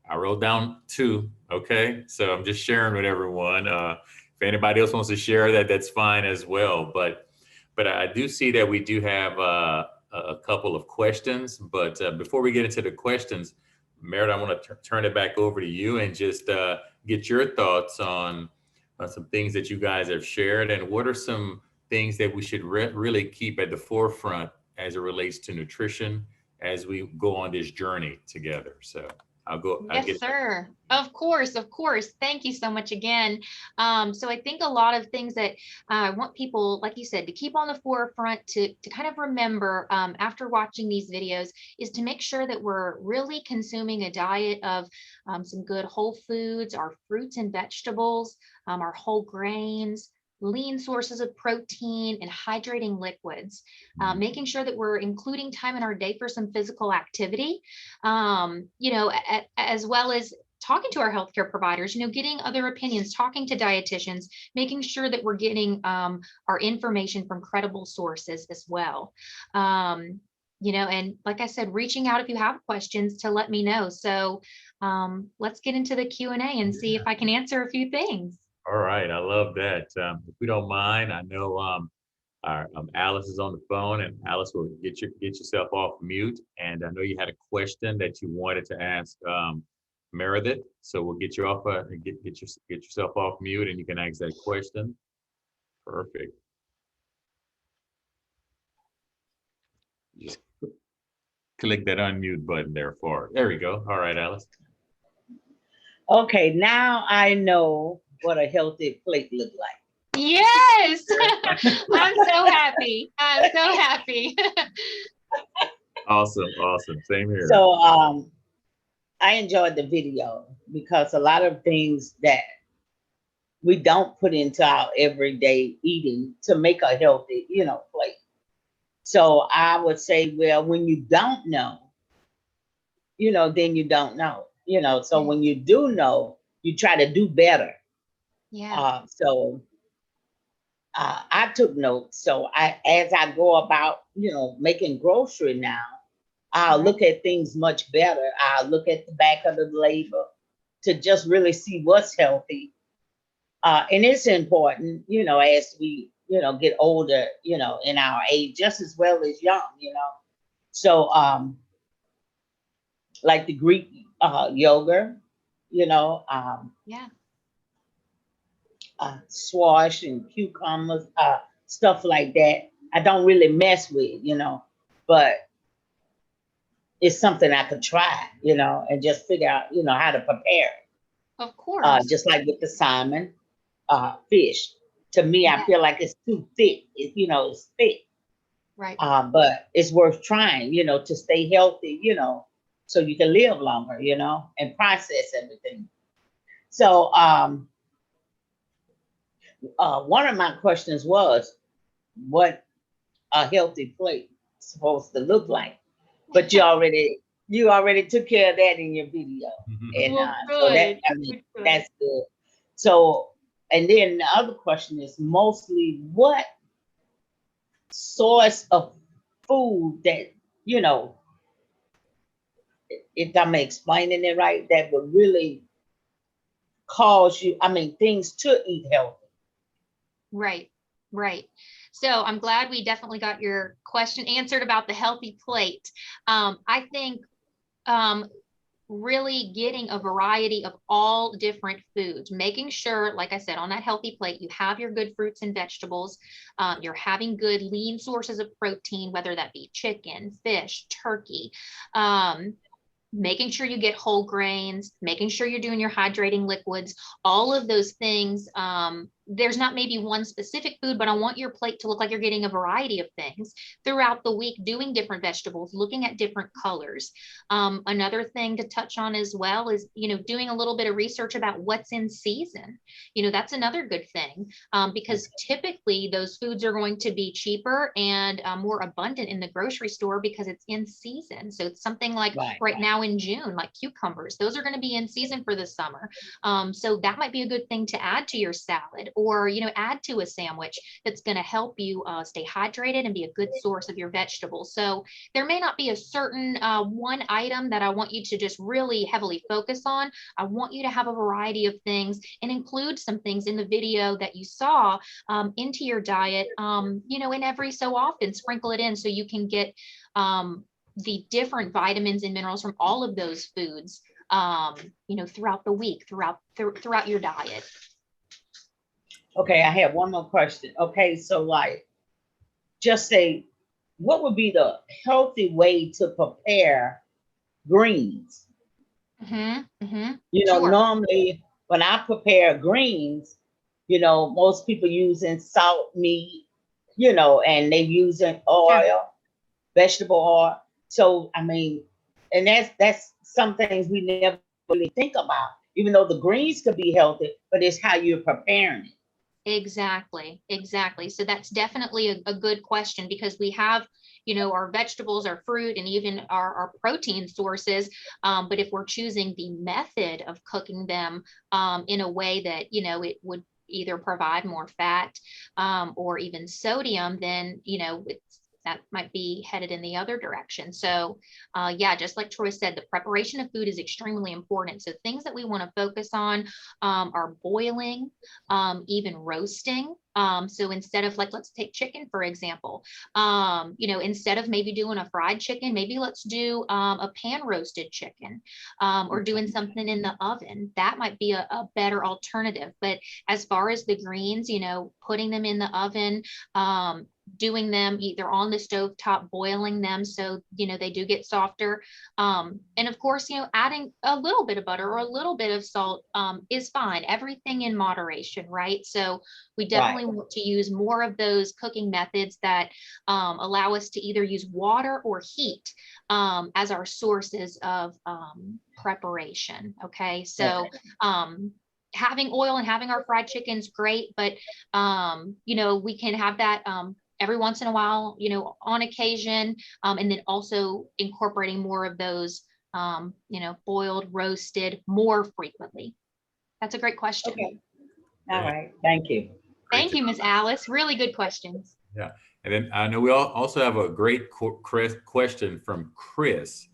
I wrote down 2. Okay, so I'm just sharing with everyone. If anybody else wants to share that, that's fine as well. But I do see that we do have a couple of questions. But before we get into the questions, Meredith, I want to turn it back over to you and just get your thoughts on some things that you guys have shared, and what are some things that we should really keep at the forefront as it relates to nutrition as we go on this journey together. So Yes, sir. Of course. Thank you so much again. So I think a lot of things that I want people, like you said, to keep on the forefront, to kind of remember after watching these videos, is to make sure that we're really consuming a diet of some good whole foods, our fruits and vegetables, our whole grains, lean sources of protein, and hydrating liquids, making sure that we're including time in our day for some physical activity, as well as talking to our healthcare providers, getting other opinions, talking to dietitians, making sure that we're getting our information from credible sources as well. And like I said, reaching out if you have questions to let me know. So let's get into the Q&A and see if I can answer a few things. All right, I love that. If we don't mind, I know our Alice is on the phone, and Alice will get yourself off mute. And I know you had a question that you wanted to ask Meredith, so we'll get you off get yourself off mute, and you can ask that question. Perfect. Just click that unmute button there for her. There we go. All right, Alice. Okay, now I know what a healthy plate look like. Yes, I'm so happy. Awesome. Same here. So I enjoyed the video because a lot of things that we don't put into our everyday eating to make a healthy, plate. So I would say, well, when you don't know, then you don't know, so when you do know, you try to do better. Yeah. I took notes. So as I go about, making grocery now, I'll look at things much better. I'll look at the back of the label to just really see what's healthy. And it's important, as we, get older, in our age, just as well as young, So like the Greek yogurt, squash and cucumbers, stuff like that. I don't really mess with, but it's something I could try, and just figure out, how to prepare it. Of course. Just like with the salmon, fish. To me, I feel like it's too thick. It's thick. Right. But it's worth trying, to stay healthy, so you can live longer, and process everything. So one of my questions was, what a healthy plate supposed to look like. But you already took care of that in your video. And Well, so that, good. I mean, Good. that's good. So, and then the other question is mostly what source of food that, if I'm explaining it right, that would really cause you, things to eat healthy. Right, right. So I'm glad we definitely got your question answered about the healthy plate. I think really getting a variety of all different foods, making sure, like I said, on that healthy plate, you have your good fruits and vegetables. You're having good lean sources of protein, whether that be chicken, fish, turkey. Making sure you get whole grains, making sure you're doing your hydrating liquids, all of those things. There's not maybe one specific food, but I want your plate to look like you're getting a variety of things throughout the week, doing different vegetables, looking at different colors. Another thing to touch on as well is, doing a little bit of research about what's in season. That's another good thing, because typically those foods are going to be cheaper and more abundant in the grocery store because it's in season. So it's something like right now in June, like cucumbers, those are going to be in season for the summer. So that might be a good thing to add to your salad, or add to a sandwich that's going to help you stay hydrated and be a good source of your vegetables. So there may not be a certain one item that I want you to just really heavily focus on. I want you to have a variety of things and include some things in the video that you saw into your diet, and every so often sprinkle it in so you can get the different vitamins and minerals from all of those foods, throughout the week, throughout your diet. Okay, I have one more question. Okay, so just say, what would be the healthy way to prepare greens? Sure. Normally when I prepare greens, most people using salt, meat, and they using oil, vegetable oil. So and that's some things we never really think about, even though the greens could be healthy, but it's how you're preparing it. Exactly. So that's definitely a good question, because we have, our vegetables, our fruit, and even our protein sources. But if we're choosing the method of cooking them in a way that, it would either provide more fat or even sodium, then, that might be headed in the other direction. So just like Troy said, the preparation of food is extremely important. So things that we want to focus on are boiling, even roasting. So instead of let's take chicken, for example, instead of maybe doing a fried chicken, maybe let's do a pan roasted chicken, or doing something in the oven. That might be a better alternative. But as far as the greens, putting them in the oven, doing them either on the stove top, boiling them so they do get softer, and of course adding a little bit of butter or a little bit of salt is fine. Everything in moderation, right? So we definitely want to use more of those cooking methods that allow us to either use water or heat as our sources of preparation. Okay, so having oil and having our fried chicken's great, but we can have that every once in a while, on occasion, and then also incorporating more of those, boiled, roasted more frequently. That's a great question. Okay. All right. Thank you. Thank you, Ms. Alice. Really good questions. Yeah. And then I know we also have a great question from Chris.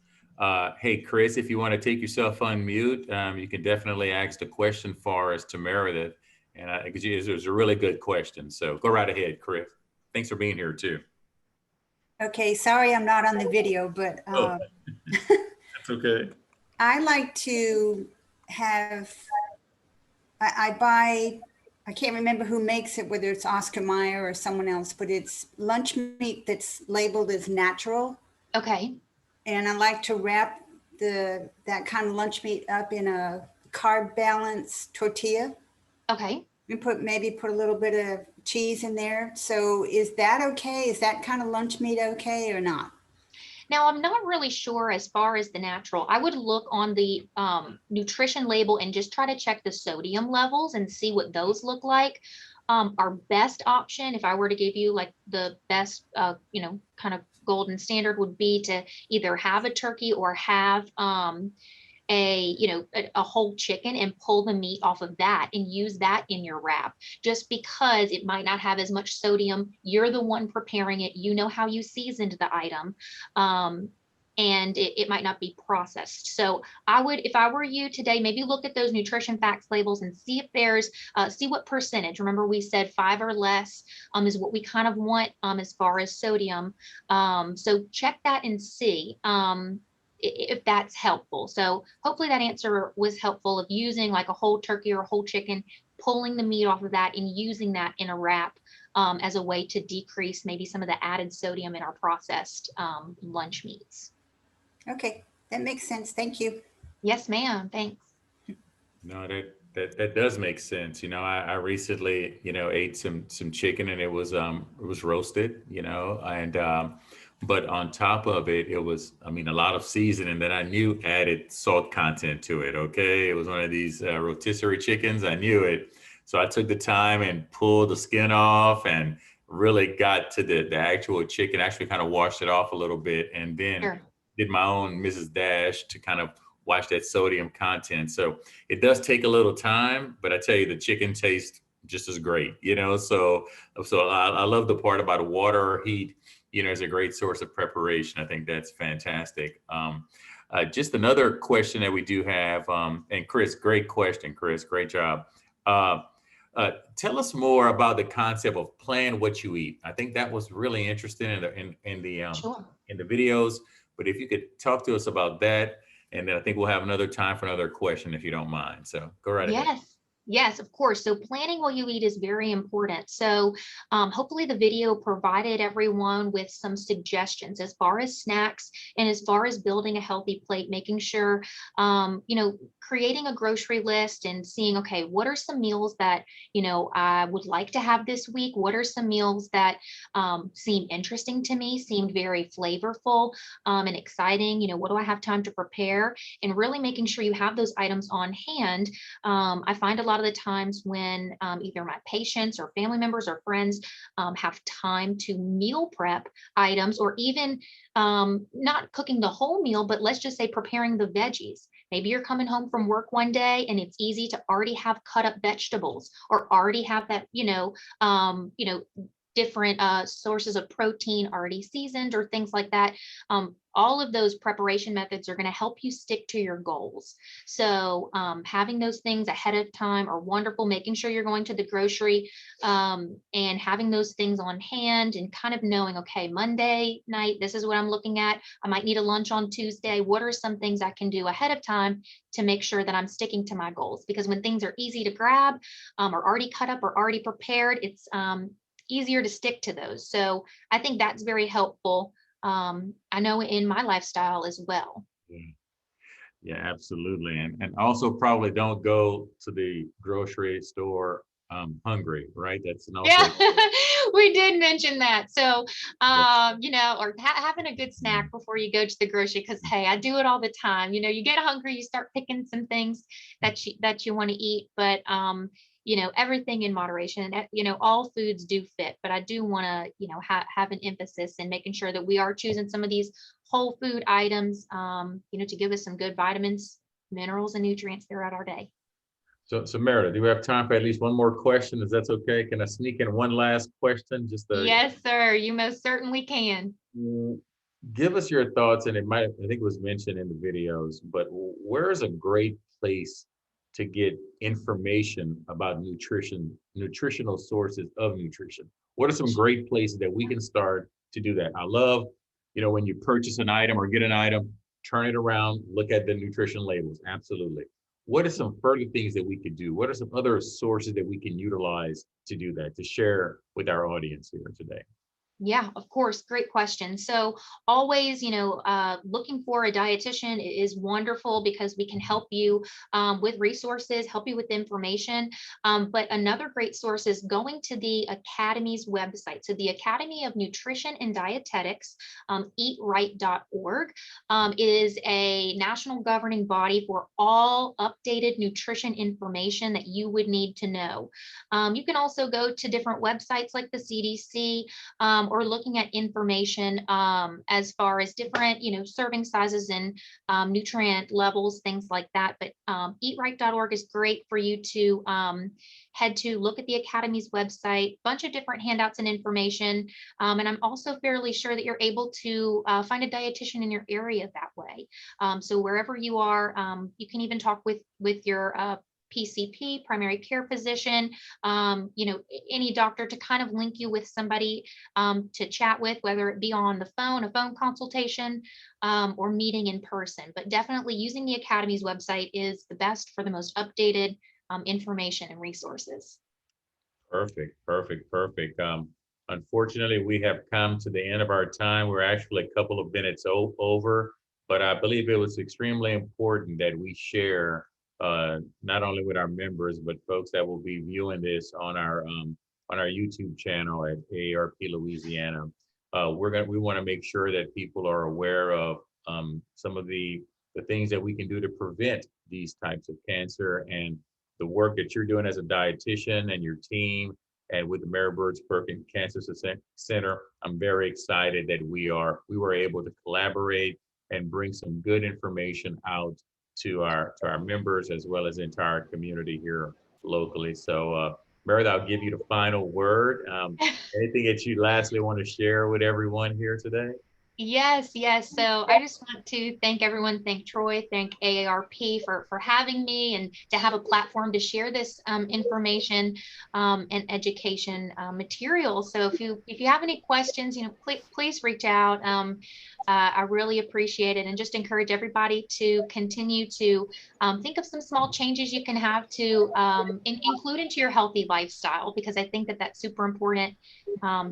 Hey, Chris, if you want to take yourself on mute, you can definitely ask the question for us to Meredith. And because it was a really good question. So go right ahead, Chris. Thanks for being here too. Okay, sorry I'm not on the video, but That's okay. I like to have, I buy, I can't remember who makes it, whether it's Oscar Mayer or someone else, but it's lunch meat that's labeled as natural. Okay. And I like to wrap that kind of lunch meat up in a carb balanced tortilla. Okay. And maybe put a little bit of cheese in there. So is that okay? Is that kind of lunch meat okay or not? Now, I'm not really sure as far as the natural. I would look on the nutrition label and just try to check the sodium levels and see what those look like. Our best option, if I were to give you like the best, kind of golden standard, would be to either have a turkey or have a whole chicken and pull the meat off of that and use that in your wrap, just because it might not have as much sodium. You're the one preparing it. You know how you seasoned the item. And it might not be processed. So I would, if I were you today, maybe look at those nutrition facts labels and see if there's, see what percentage. Remember, we said 5 or less is what we kind of want as far as sodium. So check that and see if that's helpful. So hopefully that answer was helpful, of using like a whole turkey or a whole chicken, pulling the meat off of that and using that in a wrap as a way to decrease maybe some of the added sodium in our processed lunch meats. Okay, that makes sense. Thank you. Yes, ma'am. Thanks. No, that does make sense. I recently, ate some chicken, and it was roasted, and but on top of it, it was, a lot of seasoning that I knew added salt content to it. Okay. It was one of these rotisserie chickens. I knew it. So I took the time and pulled the skin off and really got to the actual chicken, actually kind of washed it off a little bit, and then Sure. did my own Mrs. Dash to kind of watch that sodium content. So it does take a little time, but I tell you, the chicken tastes just as great, so I love the part about water or heat, is a great source of preparation. I think that's fantastic. Just another question that we do have, and Chris, great question, Chris, great job. Tell us more about the concept of plan what you eat. I think that was really interesting in the videos. But if you could talk to us about that, and then I think we'll have another time for another question, if you don't mind. So go right ahead. Yes, of course. So planning what you eat is very important. So hopefully the video provided everyone with some suggestions as far as snacks and as far as building a healthy plate, making sure, creating a grocery list and seeing, okay, what are some meals that, I would like to have this week? What are some meals that seem interesting to me, seemed very flavorful and exciting? What do I have time to prepare? And really making sure you have those items on hand. I find a lot of the times when either my patients or family members or friends have time to meal prep items, or even not cooking the whole meal, but let's just say preparing the veggies. Maybe you're coming home from work one day and it's easy to already have cut up vegetables, or already have that, different sources of protein already seasoned or things like that. All of those preparation methods are going to help you stick to your goals. So having those things ahead of time are wonderful. Making sure you're going to the grocery and having those things on hand, and kind of knowing, okay, Monday night, this is what I'm looking at. I might need a lunch on Tuesday. What are some things I can do ahead of time to make sure that I'm sticking to my goals? Because when things are easy to grab or already cut up or already prepared, it's easier to stick to those. So I think that's very helpful. I know in my lifestyle as well. Yeah, absolutely. And also probably don't go to the grocery store hungry, right? That's also. Yeah, we did mention that. So, or having a good snack before you go to the grocery, because hey, I do it all the time. You get hungry, you start picking some things that you want to eat, but everything in moderation. And all foods do fit, but I do want to have an emphasis in making sure that we are choosing some of these whole food items to give us some good vitamins, minerals, and nutrients throughout our day. So Meredith, do we have time for at least one more question? Is that okay? Can I sneak in one last question? Yes, sir. You most certainly can. Give us your thoughts, and I think it was mentioned in the videos, but where is a great place to get information about nutritional sources of nutrition? What are some great places that we can start to do that? I love, when you purchase an item or get an item, turn it around, look at the nutrition labels. Absolutely. What are some further things that we could do? What are some other sources that we can utilize to do that, to share with our audience here today? Yeah, of course. Great question. So always, looking for a dietitian is wonderful because we can help you with resources, help you with information. But another great source is going to the Academy's website. So the Academy of Nutrition and Dietetics, eatright.org, is a national governing body for all updated nutrition information that you would need to know. You can also go to different websites like the CDC, or looking at information as far as different, serving sizes and nutrient levels, things like that. But eatright.org is great for you to head to look at the Academy's website, bunch of different handouts and information. And I'm also fairly sure that you're able to find a dietitian in your area that way. So wherever you are, you can even talk with your PCP, primary care physician, any doctor to kind of link you with somebody to chat with, whether it be on the phone, a phone consultation, or meeting in person. But definitely using the Academy's website is the best for the most updated information and resources. Perfect, perfect, perfect. Unfortunately, we have come to the end of our time. We're actually a couple of minutes over, but I believe it was extremely important that we share not only with our members, but folks that will be viewing this on our YouTube channel at AARP Louisiana. We want to make sure that people are aware of some of the things that we can do to prevent these types of cancer, and the work that you're doing as a dietitian and your team and with the Mary Bird Perkins Cancer Center. I'm very excited that we were able to collaborate and bring some good information out to our members as well as into our community here locally. So Meredith, I'll give you the final word. Anything that you lastly want to share with everyone here today? Yes, yes. So I just want to thank everyone, thank Troy, thank AARP for having me and to have a platform to share this information and education material. So if you have any questions, please reach out. I really appreciate it, and just encourage everybody to continue to think of some small changes you can have to include into your healthy lifestyle, because I think that that's super important.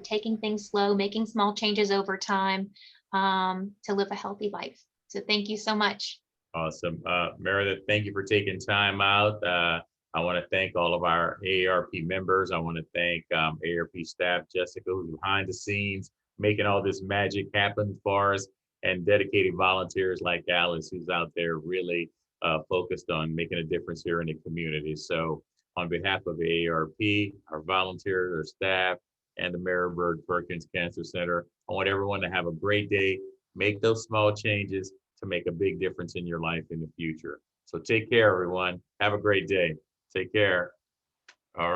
Taking things slow, making small changes over time to live a healthy life. So thank you so much. Awesome. Meredith, thank you for taking time out. I want to thank all of our AARP members. I want to thank AARP staff, Jessica, who's behind the scenes, making all this magic happen for us, and dedicated volunteers like Alice, who's out there really focused on making a difference here in the community. So on behalf of AARP, our volunteers, our staff, and the Mary Bird Perkins Cancer Center, I want everyone to have a great day. Make those small changes to make a big difference in your life in the future. So take care, everyone. Have a great day. Take care. All right.